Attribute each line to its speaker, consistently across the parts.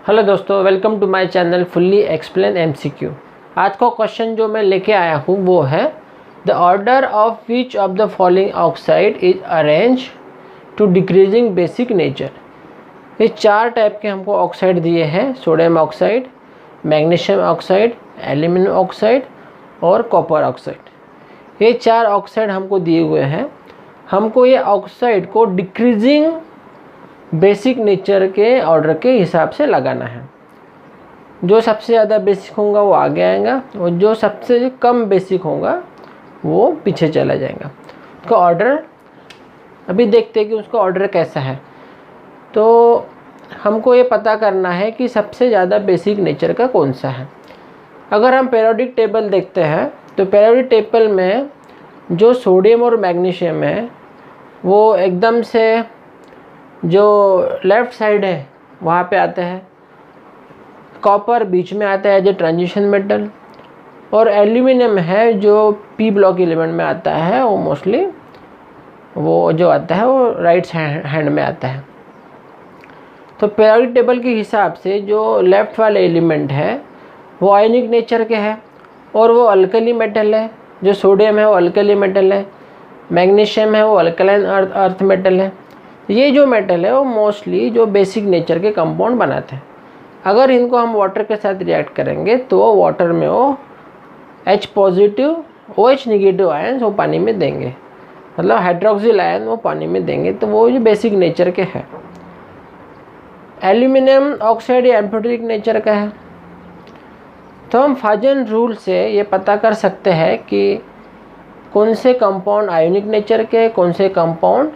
Speaker 1: Hello दोस्तों, welcome to my channel fully explain MCQ. आज का क्वेश्चन जो मैं लेके आया हूँ वो है the order of which of the following oxide is arrange to decreasing basic nature. ये चार टाइप के हमको ऑक्साइड दिए हैं, sodium oxide, magnesium oxide, aluminium oxide और कॉपर ऑक्साइड। ये चार ऑक्साइड हमको दिए हुए हैं। हमको ये ऑक्साइड को डिक्रीजिंग बेसिक नेचर के ऑर्डर के हिसाब से लगाना है। जो सबसे ज़्यादा बेसिक होगा वो आगे आएगा और जो सबसे कम बेसिक होगा वो पीछे चला जाएगा। उसका ऑर्डर अभी देखते हैं कि उसका ऑर्डर कैसा है। तो हमको ये पता करना है कि सबसे ज़्यादा बेसिक नेचर का कौन सा है। अगर हम पीरियोडिक टेबल देखते हैं तो पीरियोडिक टेबल में जो सोडियम और मैग्नीशियम है वो एकदम से जो लेफ़्ट साइड है वहाँ पे आते हैं। कॉपर बीच में आता है जो ट्रांजिशन मेटल, और एल्यूमिनियम है जो पी ब्लॉक एलिमेंट में आता है। वो मोस्टली वो जो आता है वो राइट हैंड में आता है। तो पीरियोडिक टेबल के हिसाब से जो लेफ़्ट वाले एलिमेंट है वो आयनिक नेचर के है और वो अल्कली मेटल है। जो सोडियम है वो अल्कली मेटल है, मैग्नीशियम है वो अल्कलाइन अर्थ मेटल है। ये जो मेटल है वो मोस्टली जो बेसिक नेचर के कंपाउंड बनाते हैं। अगर इनको हम वाटर के साथ रिएक्ट करेंगे तो वाटर में वो H positive OH negative ion वो पानी में देंगे, मतलब हाइड्रोक्सिल आयन वो पानी में देंगे। तो वो जो बेसिक नेचर के है। एल्यूमिनियम ऑक्साइड या एम्फोटेरिक नेचर का है। तो हम फाजन रूल से ये पता कर सकते हैं कि कौन से कंपाउंड आयोनिक नेचर के, कौन से कंपाउंड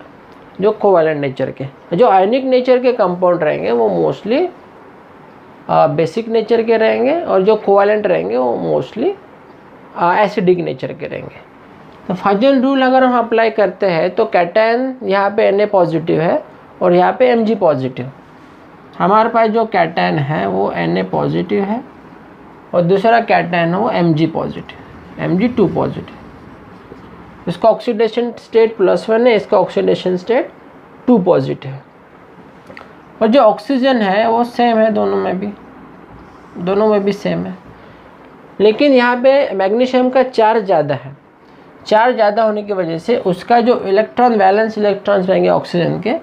Speaker 1: जो कोवैलेंट नेचर के। जो आयनिक नेचर के कंपाउंड रहेंगे वो मोस्टली बेसिक नेचर के रहेंगे और जो कोवैलेंट रहेंगे वो मोस्टली एसिडिक नेचर के रहेंगे। तो फाजन रूल अगर हम अप्लाई करते हैं तो कैटायन यहाँ पे Na पॉजिटिव है और यहाँ पे Mg पॉजिटिव। हमारे पास जो कैटायन है वो Na पॉजिटिव है और दूसरा कैटायन है वो Mg पॉजिटिव, Mg2 पॉजिटिव। इसका ऑक्सीडेशन स्टेट +1 है, इसका ऑक्सीडेशन स्टेट 2 पॉजिटिव है। और जो ऑक्सीजन है वो सेम है, दोनों में भी सेम है। लेकिन यहाँ पे मैग्नीशियम का चार्ज ज़्यादा है। चार्ज ज़्यादा होने की वजह से उसका जो इलेक्ट्रॉन वैलेंस इलेक्ट्रॉन्स रहेंगे ऑक्सीजन के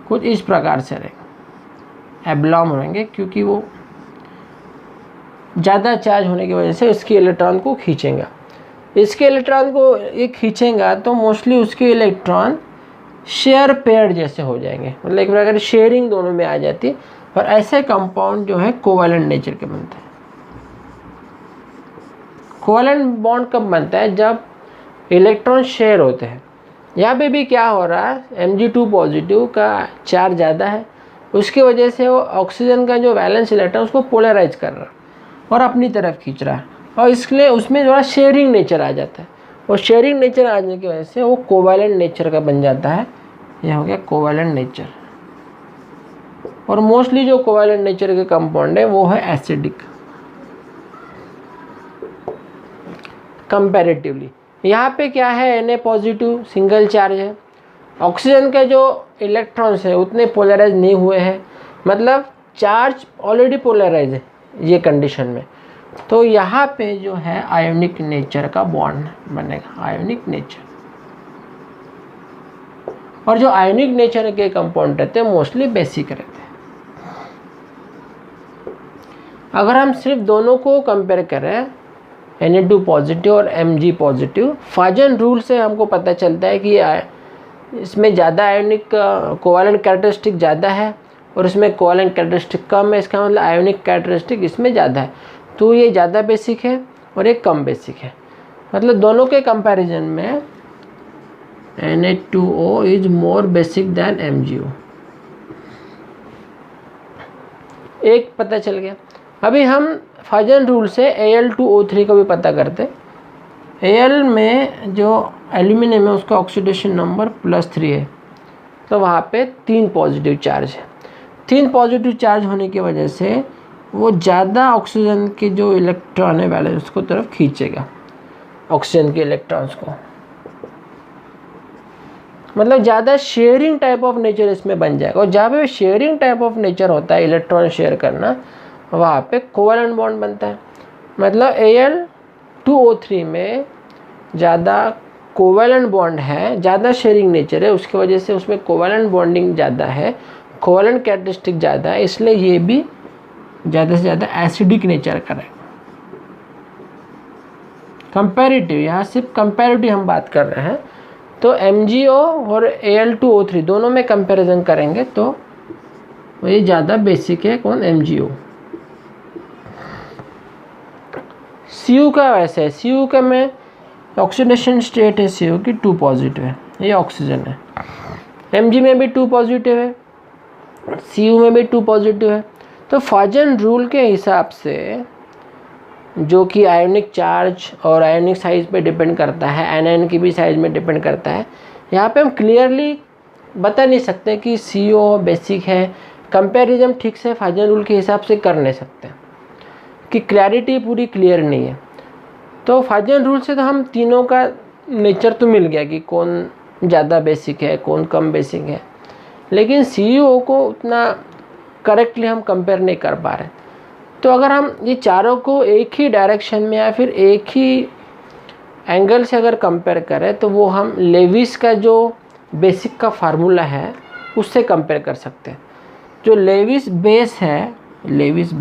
Speaker 1: कुछ इस प्रकार से रहेंगे, एब्लॉम रहेंगे, क्योंकि वो ज़्यादा चार्ज होने की वजह से उसके इलेक्ट्रॉन को खींचेगा। इसके इलेक्ट्रॉन को ये खींचेगा तो मोस्टली उसके इलेक्ट्रॉन शेयर पेयर जैसे हो जाएंगे, मतलब एक प्रकार शेयरिंग दोनों में आ जाती है। और ऐसे कंपाउंड जो है कोवैलेंट नेचर के बनते हैं। कोवैलेंट बॉन्ड कब बनता है? जब इलेक्ट्रॉन शेयर होते हैं। यहाँ पे भी क्या हो रहा है, Mg2 पॉजिटिव का चार्ज ज़्यादा है, उसकी वजह से वो ऑक्सीजन का जो वैलेंस इलेक्ट्रॉन उसको पोलराइज कर रहा है और अपनी तरफ खींच रहा है, और इसलिए उसमें थोड़ा शेयरिंग नेचर आ जाता है। और शेयरिंग नेचर आने की वजह से वो कोवैलेंट नेचर का बन जाता है। यह हो गया कोवैलेंट नेचर। और मोस्टली जो कोवैलेंट नेचर के कंपाउंड है वो है एसिडिक कंपैरेटिवली। यहाँ पे क्या है, Na पॉजिटिव सिंगल चार्ज है। ऑक्सीजन के जो इलेक्ट्रॉन्स है उतने पोलराइज नहीं हुए हैं, मतलब चार्ज ऑलरेडी पोलराइज है ये कंडीशन में। तो यहाँ पे जो है आयोनिक नेचर का बॉन्ड बनेगा, आयोनिक नेचर। और जो आयोनिक नेचर के कंपाउंड रहते हैं मोस्टली बेसिक रहते हैं। अगर हम सिर्फ दोनों को कंपेयर करें, Na2 पॉजिटिव और Mg पॉजिटिव, फाजन रूल से हमको पता चलता है कि इसमें ज़्यादा आयोनिक कोवैलेंट कैरेक्टरिस्टिक ज़्यादा है और इसमें कोवैलेंट कैरेक्टरिस्टिक कम है। इसका मतलब आयोनिक कैरेक्टरिस्टिक इसमें ज़्यादा है, तो ये ज़्यादा बेसिक है और ये कम बेसिक है। मतलब दोनों के कंपैरिजन में Na2O is more basic then MgO। एक पता चल गया। अभी हम फाजन रूल से Al2O3 को भी पता करते। Al में जो एल्यूमिनियम है उसका ऑक्सीडेशन नंबर +3 है, तो वहाँ पे 3 पॉजिटिव चार्ज है। 3 पॉजिटिव चार्ज होने की वजह से वो ज़्यादा ऑक्सीजन के जो इलेक्ट्रॉन है वैलेंस उसको तरफ खींचेगा, ऑक्सीजन के इलेक्ट्रॉन्स को। मतलब ज़्यादा शेयरिंग टाइप ऑफ नेचर इसमें बन जाएगा। और जहाँ पे शेयरिंग टाइप ऑफ नेचर होता है, इलेक्ट्रॉन शेयर करना, वहाँ पे कोवेलेंट बॉन्ड बनता है। मतलब Al2O3 में ज़्यादा कोवेलेंट बॉन्ड है, ज़्यादा शेयरिंग नेचर है, उसकी वजह से उसमें कोवेलेंट बॉन्डिंग ज़्यादा है, कोवेलेंट कैरेक्टरिस्टिक ज़्यादा है, इसलिए ये भी ज़्यादा से ज़्यादा एसिडिक नेचर का है। कंपैरेटिव, यहाँ सिर्फ कंपैरेटिव हम बात कर रहे हैं। तो MgO और Al2O3 दोनों में कंपैरिजन करेंगे तो ये ज़्यादा बेसिक है, कौन? MgO। Cu का वैसे है, Cu का में ऑक्सीडेशन स्टेट है Cu की 2 पॉजिटिव है, ये ऑक्सीजन है। Mg में भी 2 पॉजिटिव है, Cu में भी 2 पॉजिटिव है। तो फॉजन रूल के हिसाब से, जो कि आयोनिक चार्ज और आयोनिक साइज पे डिपेंड करता है, एनायन की भी साइज में डिपेंड करता है, यहाँ पे हम क्लियरली बता नहीं सकते कि CO बेसिक है। कंपैरिजन ठीक से फॉजन रूल के हिसाब से कर नहीं सकते, कि क्लैरिटी पूरी क्लियर नहीं है। तो फॉजन रूल से तो हम तीनों का नेचर तो मिल गया कि कौन ज़्यादा बेसिक है, कौन कम बेसिक है, लेकिन CO को उतना करेक्टली हम कंपेयर नहीं कर पा रहे। तो अगर हम ये चारों को एक ही डायरेक्शन में या फिर एक ही एंगल से अगर कंपेयर करें, तो वो हम लेविस का जो बेसिक का फार्मूला है उससे कंपेयर कर सकते हैं। जो लेविस बेस है, लेविस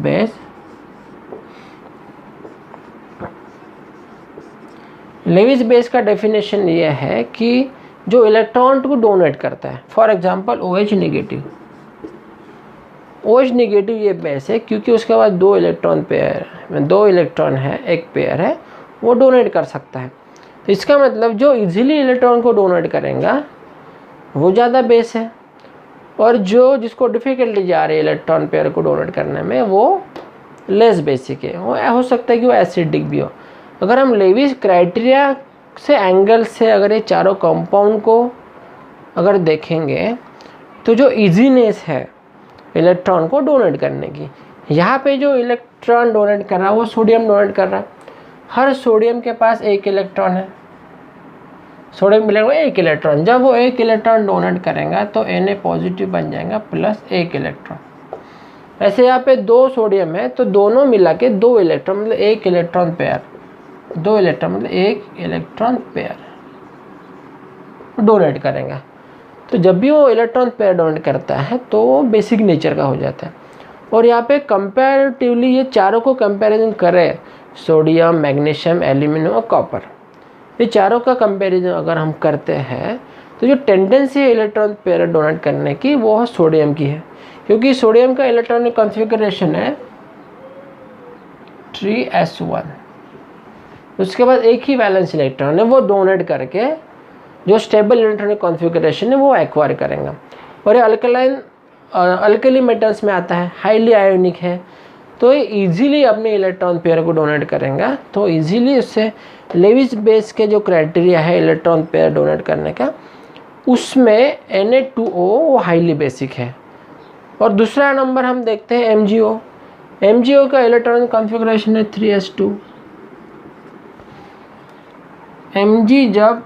Speaker 1: बेस का डेफिनेशन ये है कि जो इलेक्ट्रॉन को डोनेट करता है, for example OH negative, OH negative ये बेस है, क्योंकि उसके बाद 2 इलेक्ट्रॉन है, एक पेयर है, वो डोनेट कर सकता है। तो इसका मतलब जो इजीली इलेक्ट्रॉन को डोनेट करेगा वो ज़्यादा बेस है, और जो जिसको डिफ़िकल्टी जा रही है इलेक्ट्रॉन पेयर को डोनेट करने में, वो लेस बेसिक है। वो हो सकता है कि वो एसिडिक भी हो। अगर हम लेविस क्राइटेरिया से एंगल से अगर ये चारों कंपाउंड को अगर देखेंगे, तो जो ईजीनेस है इलेक्ट्रॉन को डोनेट करने की, यहाँ पे जो इलेक्ट्रॉन डोनेट कर रहा है वो सोडियम डोनेट कर रहा है। हर सोडियम के पास 1 इलेक्ट्रॉन है, सोडियम मिलेगा 1 इलेक्ट्रॉन। जब वो 1 इलेक्ट्रॉन डोनेट करेगा तो Na पॉजिटिव बन जाएगा प्लस 1 इलेक्ट्रॉन। ऐसे यहाँ पे 2 सोडियम है, तो दोनों मिला के 2 इलेक्ट्रॉन मतलब 1 इलेक्ट्रॉन पेयर, 2 इलेक्ट्रॉन मतलब 1 इलेक्ट्रॉन पेयर डोनेट करेगा। तो जब भी वो इलेक्ट्रॉन पेयर डोनेट करता है तो वो बेसिक नेचर का हो जाता है। और यहाँ पे कंपैरेटिवली ये चारों को कंपैरिजन करें, सोडियम, मैग्नीशियम, एल्यूमिनियम और कॉपर, ये चारों का कंपैरिजन अगर हम करते हैं, तो जो टेंडेंसी है इलेक्ट्रॉन पेयर डोनेट करने की, वो सोडियम की है, क्योंकि सोडियम का इलेक्ट्रॉनिक कॉन्फ़िगरेशन है 3s1। उसके बाद एक ही वैलेंस इलेक्ट्रॉन है, वो डोनेट करके जो स्टेबल इलेक्ट्रॉनिक कॉन्फ़िगरेशन है वो एक्वायर करेंगे। और ये अल्कली मेटल्स में आता है, हाईली आयोनिक है, तो ये इजीली अपने इलेक्ट्रॉन पेयर को डोनेट करेंगे। तो इजीली उससे लेविस बेस के जो क्राइटेरिया है इलेक्ट्रॉन पेयर डोनेट करने का, उसमें Na2O वो हाईली बेसिक है। और दूसरा नंबर हम देखते हैं MgO का इलेक्ट्रॉनिक कॉन्फ़िगरेशन है 3s2। Mg जब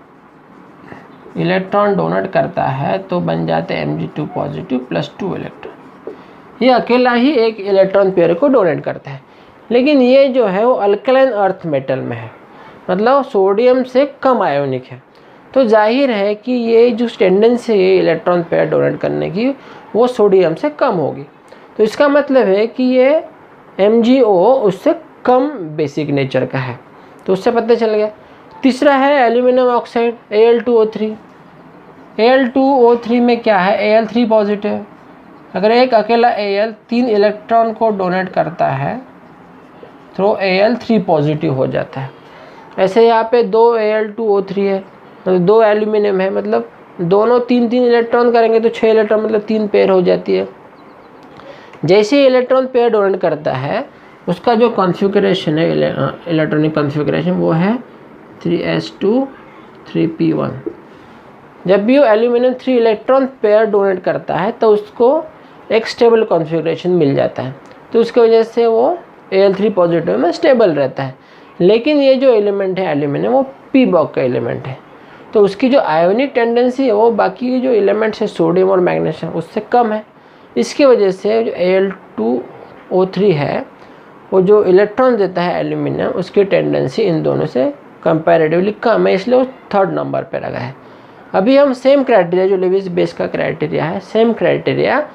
Speaker 1: इलेक्ट्रॉन डोनेट करता है तो बन जाते हैं Mg2 पॉजिटिव प्लस 2 इलेक्ट्रॉन। ये अकेला ही 1 इलेक्ट्रॉन पेयर को डोनेट करता है, लेकिन ये जो है वो अल्कलाइन अर्थ मेटल में है, मतलब सोडियम से कम आयोनिक है। तो जाहिर है कि ये जो टेंडेंसी है इलेक्ट्रॉन पेयर डोनेट करने की, वो सोडियम से कम होगी। तो इसका मतलब है कि ये MgO उससे कम बेसिक नेचर का है, तो उससे पता चल गया। तीसरा है एल्यूमिनियम ऑक्साइड Al2O3। Al2O3 में क्या है, Al3 पॉजिटिव। अगर एक अकेला Al 3 इलेक्ट्रॉन को डोनेट करता है तो Al3 पॉजिटिव हो जाता है। ऐसे यहाँ पे 2 Al2O3 है, मतलब 2 एल्यूमिनियम है, मतलब दोनों 3-3 इलेक्ट्रॉन करेंगे तो 6 इलेक्ट्रॉन मतलब 3 पेयर हो जाती है। जैसे ही इलेक्ट्रॉन पेयर डोनेट करता है, उसका जो कॉन्फ़िगरेशन है इलेक्ट्रॉनिक कॉन्फ़िगरेशन, वो है 3s2 3p1। जब भी वो एल्यूमिनियम 3 इलेक्ट्रॉन पेयर डोनेट करता है तो उसको एक स्टेबल कॉन्फ़िगरेशन मिल जाता है, तो उसकी वजह से वो Al3 पॉजिटिव में स्टेबल रहता है। लेकिन ये जो एलिमेंट है एल्यूमिनियम, वो p बॉक का एलिमेंट है, तो उसकी जो आयोनिक टेंडेंसी है वो बाकी के जो एलिमेंट्स है सोडियम और मैग्नीशियम उससे कम है। इसकी वजह से जो Al2O3 है वो जो इलेक्ट्रॉन देता है एल्यूमिनियम, उसकी टेंडेंसी इन दोनों से कंपैरेटिवली कम है, इसलिए वो 3rd नंबर पे लगा है। अभी हम सेम क्राइटेरिया जो लेविस बेस का क्राइटेरिया है, सेम क्राइटेरिया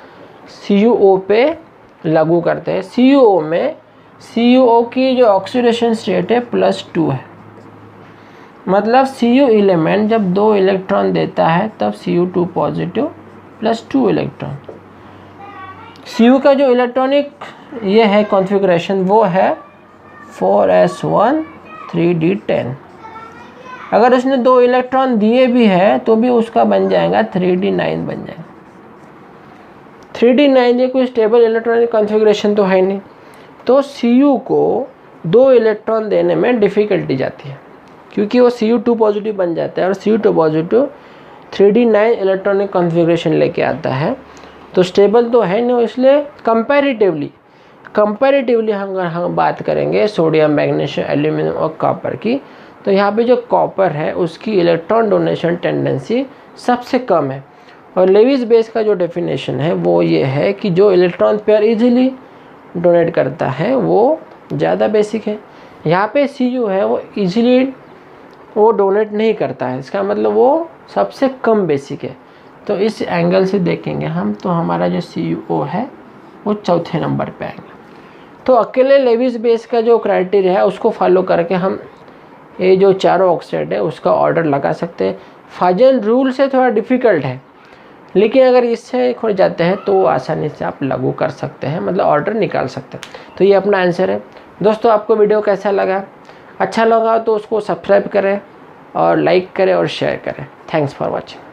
Speaker 1: CuO पे लागू करते हैं। CuO में CuO की जो ऑक्सीडेशन स्टेट है +2 है, मतलब Cu एलिमेंट जब 2 इलेक्ट्रॉन देता है तब Cu2 पॉजिटिव +2 इलेक्ट्रॉन। Cu का जो इलेक्ट्रॉनिक ये है कॉन्फ़िगरेशन वो है 4s1 3d10। अगर उसने 2 इलेक्ट्रॉन दिए भी है तो भी उसका बन जाएगा 3d9 बन जाएगा। 3d9 ये कोई स्टेबल इलेक्ट्रॉनिक कॉन्फ़िगरेशन तो है नहीं, तो Cu को 2 इलेक्ट्रॉन देने में डिफ़िकल्टी जाती है क्योंकि वो Cu2 पॉजिटिव बन जाता है और Cu2 positive 3d9 electronic configuration लेके आता है, तो स्टेबल तो है नहीं। इसलिए कंपैरेटिवली अगर हम बात करेंगे सोडियम, मैग्नीशियम, एल्यूमिनियम और कॉपर की, तो यहाँ पे जो कॉपर है उसकी इलेक्ट्रॉन डोनेशन टेंडेंसी सबसे कम है। और लेविस बेस का जो डेफिनेशन है वो ये है कि जो इलेक्ट्रॉन पेयर इजीली डोनेट करता है वो ज़्यादा बेसिक है। यहाँ पे Cu है वो इजीली वो डोनेट नहीं करता है, इसका मतलब वो सबसे कम बेसिक है। तो इस एंगल से देखेंगे हम तो हमारा जो Cu है वो 4थे नंबर पे आएगा। तो अकेले लेविस बेस का जो क्राइटेरिया है उसको फॉलो करके हम ये जो चारों ऑक्साइड है उसका ऑर्डर लगा सकते हैं। फाजन रूल से थोड़ा डिफ़िकल्ट है, लेकिन अगर इससे हो जाते हैं तो आसानी से आप लागू कर सकते हैं, मतलब ऑर्डर निकाल सकते हैं। तो ये अपना आंसर है। दोस्तों आपको वीडियो कैसा लगा? अच्छा लगा तो उसको सब्सक्राइब करें और लाइक करें और शेयर करें। Thanks for watching.